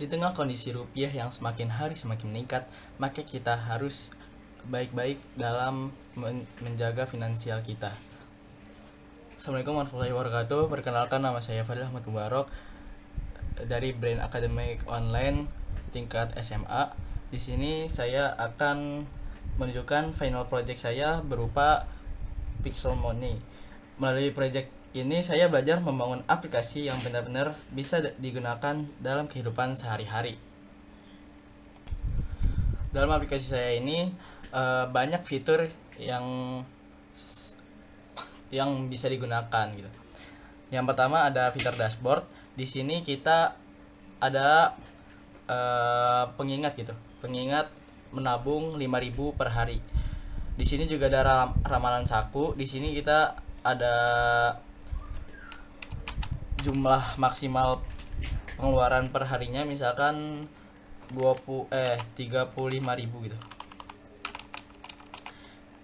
Di tengah kondisi rupiah yang semakin hari semakin meningkat, maka kita harus baik-baik dalam menjaga finansial kita. Assalamualaikum warahmatullahi wabarakatuh. Perkenalkan, nama saya Fadil Ahmad Mubarok dari Brain Academic Online tingkat SMA. Di sini saya akan menunjukkan final project saya berupa Pixel Money. Melalui project ini saya belajar membangun aplikasi yang benar-benar bisa digunakan dalam kehidupan sehari-hari. Dalam aplikasi saya ini banyak fitur yang bisa digunakan gitu. Yang pertama ada fitur dashboard. Di sini kita ada pengingat gitu. Pengingat menabung 5.000 per hari. Di sini juga ada ramalan saku. Di sini kita ada jumlah maksimal pengeluaran per harinya, misalkan 35.000 gitu.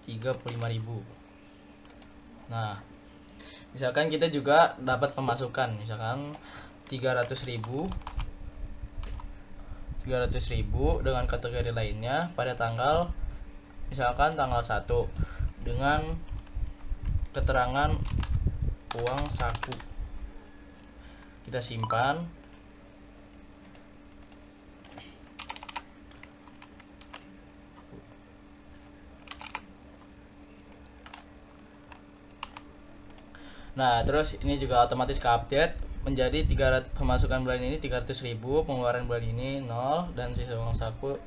35.000. Nah, misalkan kita juga dapat pemasukan, misalkan 300.000 dengan kategori lainnya pada tanggal 1 dengan keterangan uang saku. Kita simpan. Nah, terus ini juga otomatis ke-update menjadi 300, pemasukan bulan ini 300.000, pengeluaran bulan ini 0, dan sisa uang saku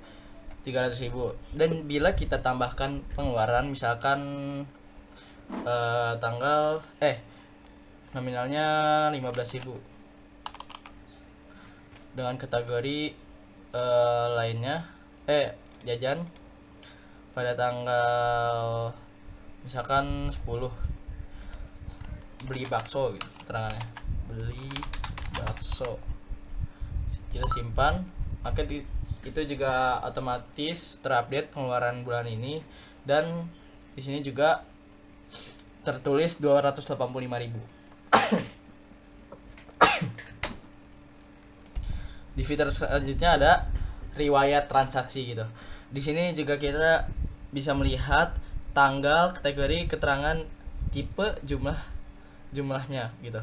300.000. Dan bila kita tambahkan pengeluaran, misalkan nominalnya 15.000 dengan kategori lainnya, jajan pada tanggal misalkan 10, beli bakso gitu keterangannya, beli bakso, kita simpan. Maka itu juga otomatis terupdate pengeluaran bulan ini, dan di sini juga tertulis 285.000. Di fitur selanjutnya ada riwayat transaksi gitu. Di sini juga kita bisa melihat tanggal, kategori, keterangan, tipe, jumlahnya gitu.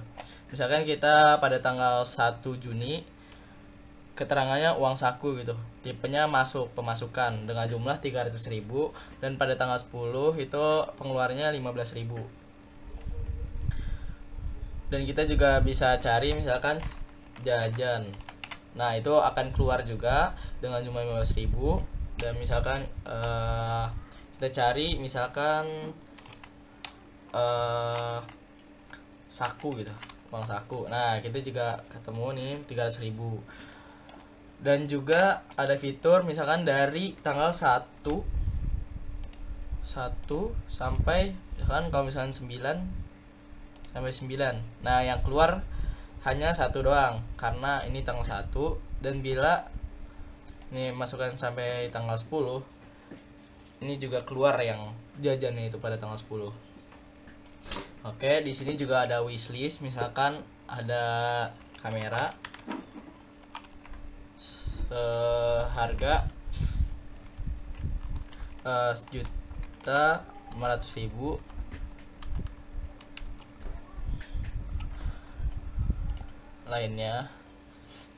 Misalkan kita pada tanggal 1 Juni keterangannya uang saku gitu. Tipenya pemasukan dengan jumlah 300.000, dan pada tanggal 10 itu pengeluarannya 15.000. Dan kita juga bisa cari misalkan jajan. Nah, itu akan keluar juga dengan jumlah 15.000. Dan misalkan kita cari misalkan saku gitu, uang saku. Nah, kita juga ketemu nih 300.000. Dan juga ada fitur misalkan dari tanggal 1 sampai misalkan kalau misalkan 9 sampai 9. Nah, yang keluar hanya satu doang karena ini tanggal 1. Dan bila ini masukkan sampai tanggal 10, ini juga keluar yang jajannya itu pada tanggal 10. Oke, di sini juga ada wishlist, misalkan ada kamera seharga 1.500.000 lainnya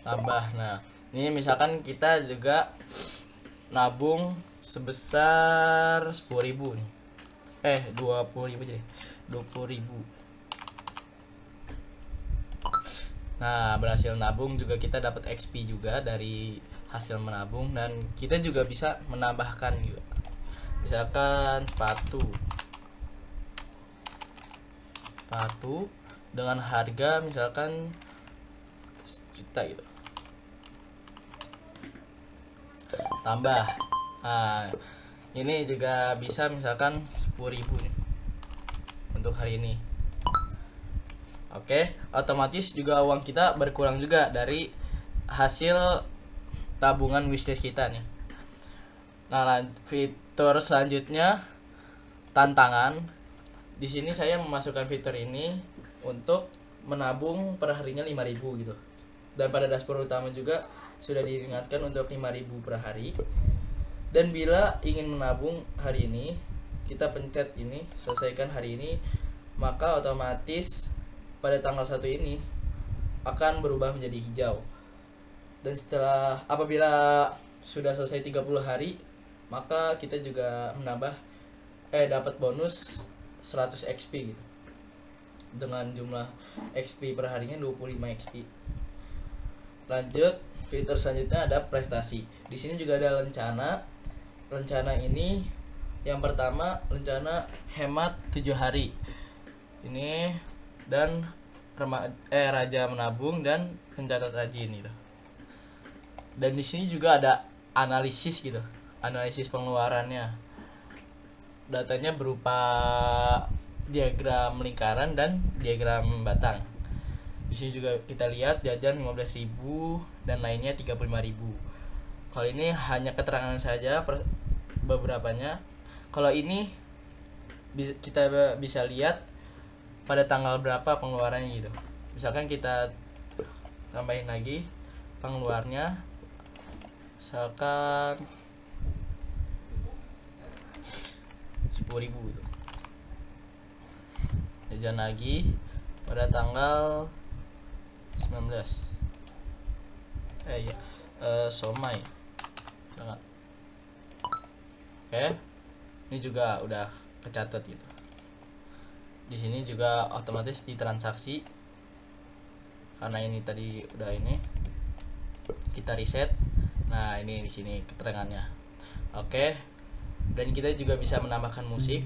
tambah. Nah, ini misalkan kita juga nabung sebesar 10.000 nih. 20.000 jadi 20.000. Nah, berhasil nabung juga kita dapat XP juga dari hasil menabung, dan kita juga bisa menambahkan juga. Misalkan sepatu dengan harga misalkan 1 juta gitu. Tambah. Nah, ini juga bisa misalkan 10.000 nih untuk hari ini. Oke, otomatis juga uang kita berkurang juga dari hasil tabungan wishlist kita nih. Nah, fitur selanjutnya tantangan. Di sini saya memasukkan fitur ini untuk menabung per harinya 5.000 gitu. Dan pada dashboard utama juga sudah diingatkan untuk 5.000 per hari. Dan bila ingin menabung hari ini, kita pencet ini, selesaikan hari ini, maka otomatis pada tanggal 1 ini akan berubah menjadi hijau. Dan apabila sudah selesai 30 hari, maka kita juga dapat bonus 100 XP gitu. Dengan jumlah XP per harinya 25 XP. Lanjut, fitur selanjutnya ada prestasi. Di sini juga ada lencana. Lencana ini yang pertama lencana hemat 7 hari. Ini dan raja menabung dan pencatat rajin gitu. Dan di sini juga ada analisis gitu. Analisis pengeluarannya. Datanya berupa diagram lingkaran dan diagram batang. Di sini juga kita lihat jajan 15.000 dan lainnya 35.000. Kalau ini hanya keterangan saja beberapanya. Kalau ini kita bisa lihat pada tanggal berapa pengeluarannya gitu. Misalkan kita tambahin lagi pengeluarnya, misalkan 10.000 gitu. Jajan lagi pada tanggal 19. Somai. Sangat. Oke. Ini juga udah kecatat gitu. Di sini juga otomatis ditransaksi. Karena ini tadi udah ini. Kita reset. Nah, ini di sini keterangannya. Oke. Dan kita juga bisa menambahkan musik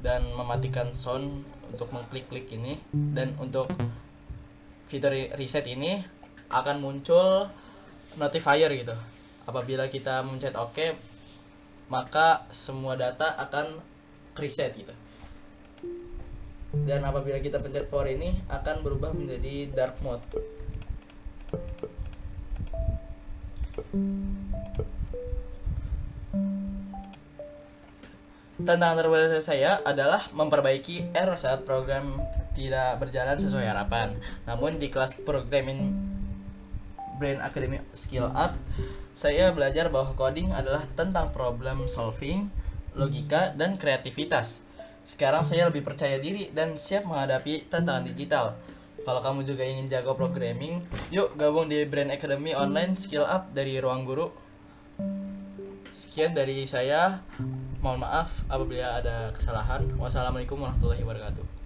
dan mematikan sound untuk mengklik-klik ini. Dan untuk fitur reset ini akan muncul notifier gitu. Apabila kita mencet OK, maka semua data akan reset gitu. Dan apabila kita pencet power ini akan berubah menjadi dark mode. Tantangan terbesar saya adalah memperbaiki error saat program tidak berjalan sesuai harapan. Namun di kelas programming Brain Academy Skill Up, saya belajar bahwa coding adalah tentang problem solving, logika, dan kreativitas. Sekarang saya lebih percaya diri dan siap menghadapi tantangan digital. Kalau kamu juga ingin jago programming, yuk gabung di Brain Academy Online Skill Up dari Ruang Guru. Sekian dari saya. Mohon maaf apabila ada kesalahan. Wassalamualaikum warahmatullahi wabarakatuh.